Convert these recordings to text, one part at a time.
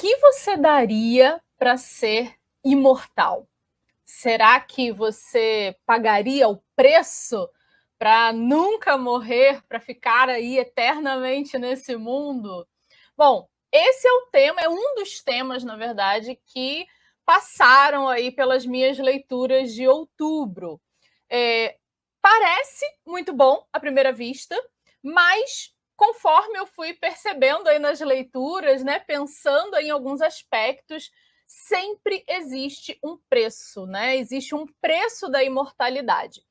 que você daria para ser imortal? Será que você pagaria o preço para nunca morrer, para ficar aí eternamente nesse mundo? Bom, esse é o tema, é um dos temas, na verdade, que passaram aí pelas minhas leituras de outubro. Parece muito bom à primeira vista, mas conforme eu fui percebendo aí nas leituras, né, pensando em alguns aspectos, sempre existe um preço, né? Existe um preço da imortalidade.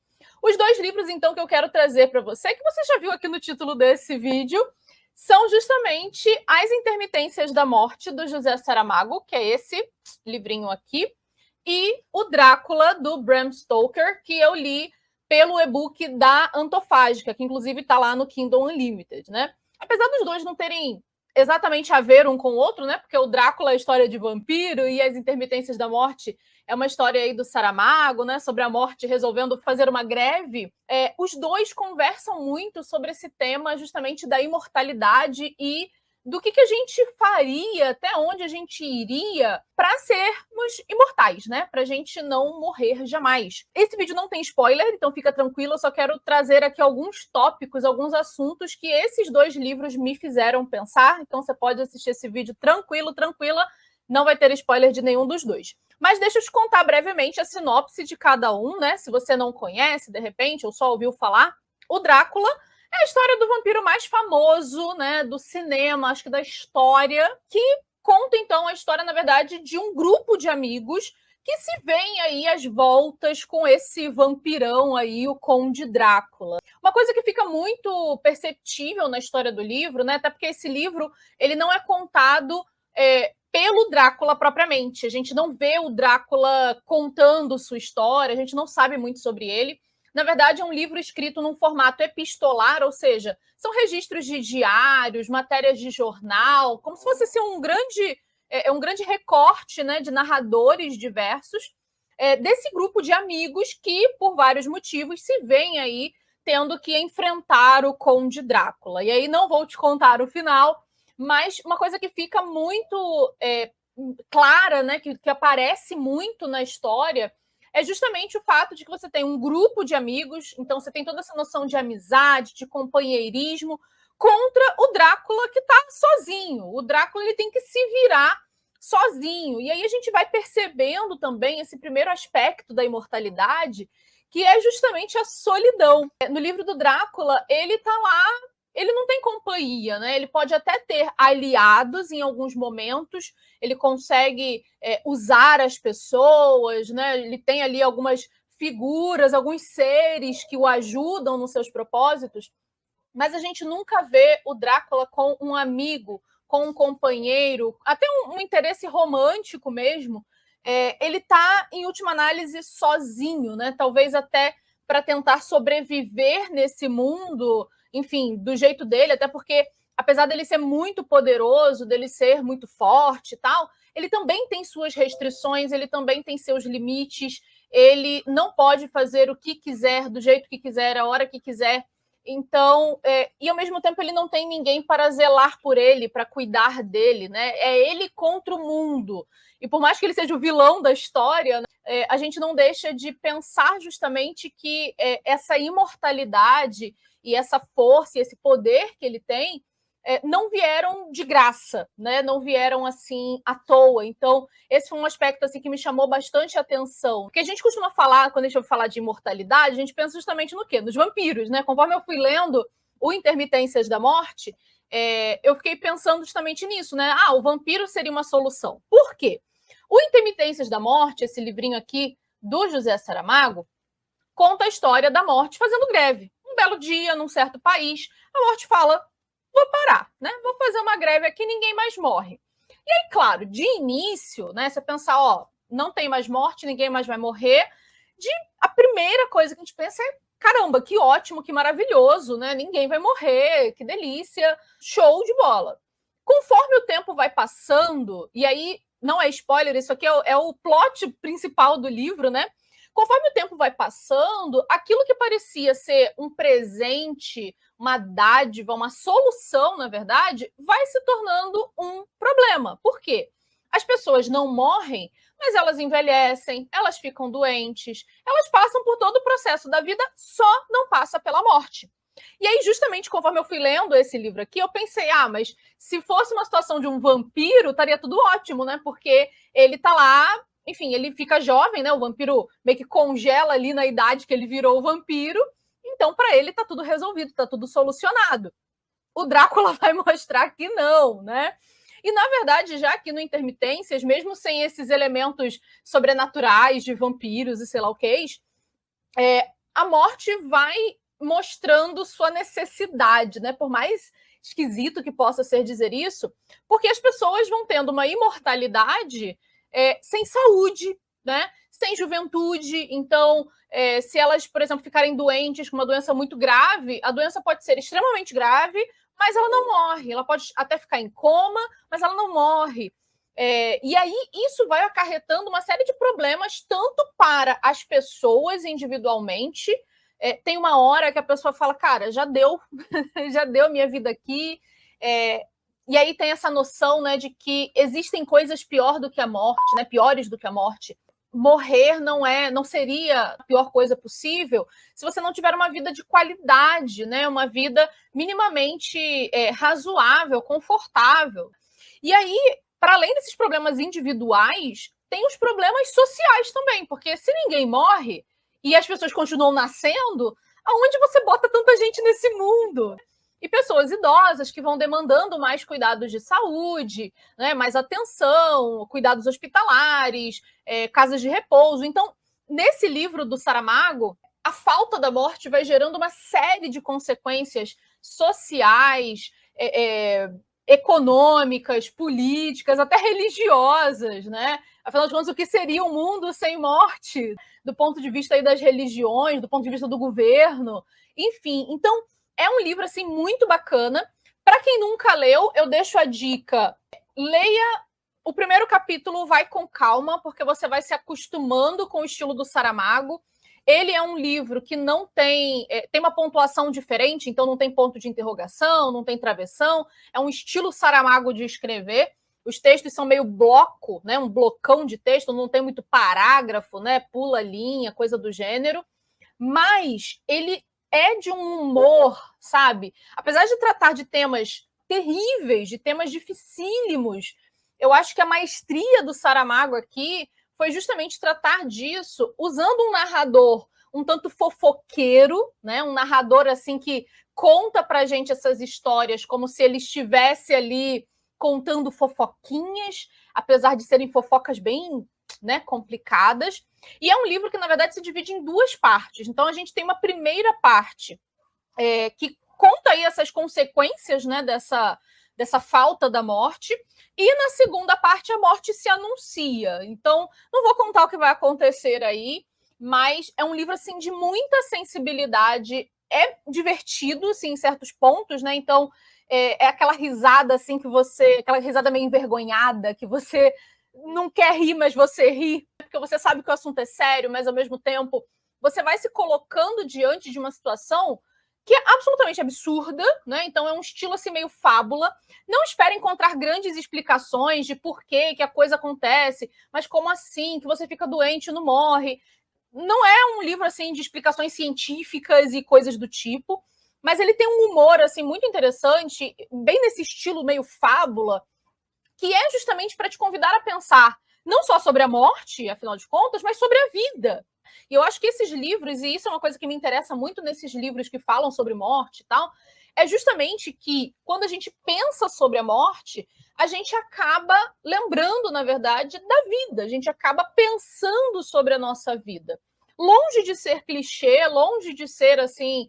Os dois livros, então, que eu quero trazer para você, que você já viu aqui no título desse vídeo, são justamente As Intermitências da Morte, do José Saramago, que é esse livrinho aqui, e o Drácula, do Bram Stoker, que eu li pelo e-book da Antofágica, que inclusive está lá no Kindle Unlimited, né? Apesar dos dois não terem exatamente a ver um com o outro, né? Porque o Drácula é a história de vampiro e As Intermitências da Morte é uma história aí do Saramago, né? Sobre a morte resolvendo fazer uma greve. Os dois conversam muito sobre esse tema justamente da imortalidade e do que a gente faria, até onde a gente iria para sermos imortais, né? Para a gente não morrer jamais. Esse vídeo não tem spoiler, então fica tranquilo, eu só quero trazer aqui alguns tópicos, alguns assuntos que esses dois livros me fizeram pensar, então você pode assistir esse vídeo tranquilo, tranquila, não vai ter spoiler de nenhum dos dois. Mas deixa eu te contar brevemente a sinopse de cada um, né? Se você não conhece, de repente, ou só ouviu falar, o Drácula é a história do vampiro mais famoso, né, do cinema, acho que da história, que conta, então, a história, na verdade, de um grupo de amigos que se veem aí às voltas com esse vampirão aí, o Conde Drácula. Uma coisa que fica muito perceptível na história do livro, né, até porque esse livro ele não é contado pelo Drácula propriamente. A gente não vê o Drácula contando sua história, a gente não sabe muito sobre ele. Na verdade, é um livro escrito num formato epistolar, ou seja, são registros de diários, matérias de jornal, como se fosse assim, um grande recorte, né, de narradores diversos desse grupo de amigos que, por vários motivos, se veem aí tendo que enfrentar o Conde Drácula. E aí não vou te contar o final, mas uma coisa que fica muito clara, né, que aparece muito na história, é justamente o fato de que você tem um grupo de amigos, então você tem toda essa noção de amizade, de companheirismo, contra o Drácula que está sozinho. O Drácula ele tem que se virar sozinho. E aí a gente vai percebendo também esse primeiro aspecto da imortalidade, que é justamente a solidão. No livro do Drácula, ele está lá, ele não tem companhia, né? Ele pode até ter aliados em alguns momentos, ele consegue usar as pessoas, né? Ele tem ali algumas figuras, alguns seres que o ajudam nos seus propósitos, mas a gente nunca vê o Drácula com um amigo, com um companheiro, até um interesse romântico mesmo. Ele está, em última análise, sozinho, né? Talvez até para tentar sobreviver nesse mundo, enfim, do jeito dele, até porque, apesar dele ser muito poderoso, dele ser muito forte e tal, ele também tem suas restrições, ele também tem seus limites, ele não pode fazer o que quiser, do jeito que quiser, a hora que quiser. Então, e ao mesmo tempo ele não tem ninguém para zelar por ele, para cuidar dele, né? É ele contra o mundo. E por mais que ele seja o vilão da história, né, a gente não deixa de pensar justamente que essa imortalidade e essa força e esse poder que ele tem não vieram de graça, né? Não vieram assim à toa. Então, esse foi um aspecto assim que me chamou bastante atenção. Porque a gente costuma falar, quando a gente vai falar de imortalidade, a gente pensa justamente no quê? Nos vampiros, né? Conforme eu fui lendo o Intermitências da Morte, eu fiquei pensando justamente nisso, né? O vampiro seria uma solução. Por quê? O Intermitências da Morte, esse livrinho aqui do José Saramago, conta a história da morte fazendo greve. Um belo dia, num certo país, a morte fala: vou parar, né? Vou fazer uma greve aqui, ninguém mais morre. E aí, claro, de início, né? Você pensar, não tem mais morte, ninguém mais vai morrer. A primeira coisa que a gente pensa é: caramba, que ótimo, que maravilhoso, né? Ninguém vai morrer, que delícia, show de bola. Conforme o tempo vai passando, e aí não é spoiler, isso aqui é o plot principal do livro, né? Conforme o tempo vai passando, aquilo que parecia ser um presente, uma dádiva, uma solução, na verdade, vai se tornando um problema. Por quê? As pessoas não morrem, mas elas envelhecem, elas ficam doentes, elas passam por todo o processo da vida, só não passa pela morte. E aí, justamente conforme eu fui lendo esse livro aqui, eu pensei, mas se fosse uma situação de um vampiro, estaria tudo ótimo, né? Porque ele tá lá, enfim, ele fica jovem, né? O vampiro meio que congela ali na idade que ele virou o vampiro, então para ele tá tudo resolvido, tá tudo solucionado. O Drácula vai mostrar que não, né? E, na verdade, já aqui no Intermitências, mesmo sem esses elementos sobrenaturais de vampiros e sei lá o que, a morte vai mostrando sua necessidade, né? Por mais esquisito que possa ser dizer isso, porque as pessoas vão tendo uma imortalidade sem saúde, né? Sem juventude. Então, se elas, por exemplo, ficarem doentes com uma doença muito grave, a doença pode ser extremamente grave, mas ela não morre. Ela pode até ficar em coma, mas ela não morre. E aí isso vai acarretando uma série de problemas, tanto para as pessoas individualmente. Tem uma hora que a pessoa fala, cara, já deu, já deu minha vida aqui. E aí tem essa noção, né, de que existem coisas pior do que a morte, né, piores do que a morte. Morrer não seria a pior coisa possível se você não tiver uma vida de qualidade, né, uma vida minimamente razoável, confortável. E aí, para além desses problemas individuais, tem os problemas sociais também, porque se ninguém morre e as pessoas continuam nascendo, aonde você bota tanta gente nesse mundo? E pessoas idosas que vão demandando mais cuidados de saúde, né, mais atenção, cuidados hospitalares, casas de repouso. Então, nesse livro do Saramago, a falta da morte vai gerando uma série de consequências sociais, econômicas, políticas, até religiosas, né? Afinal de contas, o que seria um mundo sem morte, do ponto de vista aí das religiões, do ponto de vista do governo, enfim. Então, é um livro assim muito bacana. Para quem nunca leu, eu deixo a dica: leia o primeiro capítulo, vai com calma, porque você vai se acostumando com o estilo do Saramago. Ele é um livro que não tem uma pontuação diferente, então não tem ponto de interrogação, não tem travessão. É um estilo Saramago de escrever. Os textos são meio bloco, né? Um blocão de texto, não tem muito parágrafo, né? Pula linha, coisa do gênero. Mas ele é de um humor, sabe? Apesar de tratar de temas terríveis, de temas dificílimos, eu acho que a maestria do Saramago aqui foi justamente tratar disso usando um narrador um tanto fofoqueiro, né? Um narrador assim que conta pra gente essas histórias como se ele estivesse ali contando fofoquinhas, apesar de serem fofocas bem, né, complicadas. E é um livro que, na verdade, se divide em duas partes. Então, a gente tem uma primeira parte que conta aí essas consequências, né, dessa falta da morte, e na segunda parte a morte se anuncia. Então, não vou contar o que vai acontecer aí, mas é um livro assim de muita sensibilidade, é divertido assim, em certos pontos, né? Então, é aquela risada assim que você, aquela risada meio envergonhada, que você não quer rir, mas você ri, porque você sabe que o assunto é sério, mas ao mesmo tempo você vai se colocando diante de uma situação que é absolutamente absurda, né? Então é um estilo assim meio fábula. Não espere encontrar grandes explicações de por que a coisa acontece, mas como assim que você fica doente e não morre? Não é um livro assim de explicações científicas e coisas do tipo, mas ele tem um humor assim muito interessante, bem nesse estilo meio fábula, que é justamente para te convidar a pensar não só sobre a morte, afinal de contas, mas sobre a vida. E eu acho que esses livros, e isso é uma coisa que me interessa muito nesses livros que falam sobre morte e tal, é justamente que quando a gente pensa sobre a morte, a gente acaba lembrando, na verdade, da vida, a gente acaba pensando sobre a nossa vida. Longe de ser clichê, longe de ser assim,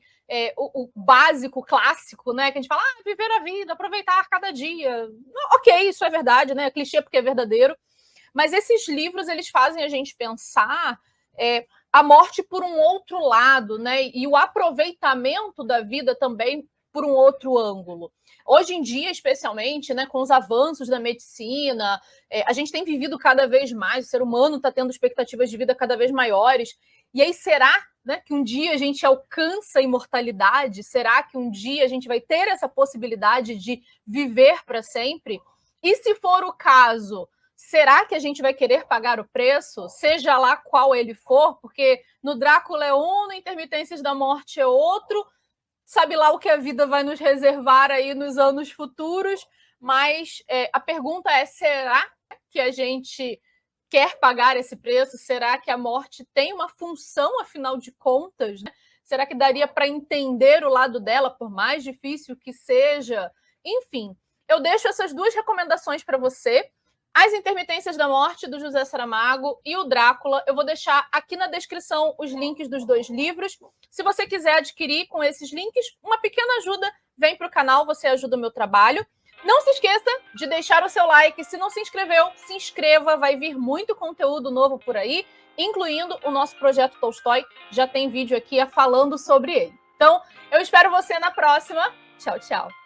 o básico, clássico, né? Que a gente fala, viver a vida, aproveitar cada dia. Ok, isso é verdade, né? Clichê porque é verdadeiro. Mas esses livros, eles fazem a gente pensar a morte por um outro lado, né? E o aproveitamento da vida também por um outro ângulo. Hoje em dia, especialmente, né, com os avanços da medicina, a gente tem vivido cada vez mais, o ser humano está tendo expectativas de vida cada vez maiores. E aí, será, né, que um dia a gente alcança a imortalidade? Será que um dia a gente vai ter essa possibilidade de viver para sempre? E se for o caso, será que a gente vai querer pagar o preço, seja lá qual ele for? Porque no Drácula é um, no Intermitências da Morte é outro, sabe lá o que a vida vai nos reservar aí nos anos futuros, mas a pergunta é, será que a gente quer pagar esse preço? Será que a morte tem uma função, afinal de contas, né? Será que daria para entender o lado dela, por mais difícil que seja? Enfim, eu deixo essas duas recomendações para você. As Intermitências da Morte, do José Saramago, e o Drácula. Eu vou deixar aqui na descrição os links dos dois livros. Se você quiser adquirir com esses links, uma pequena ajuda vem para o canal, você ajuda o meu trabalho. Não se esqueça de deixar o seu like. Se não se inscreveu, se inscreva. Vai vir muito conteúdo novo por aí, incluindo o nosso projeto Tolstói. Já tem vídeo aqui falando sobre ele. Então, eu espero você na próxima. Tchau, tchau.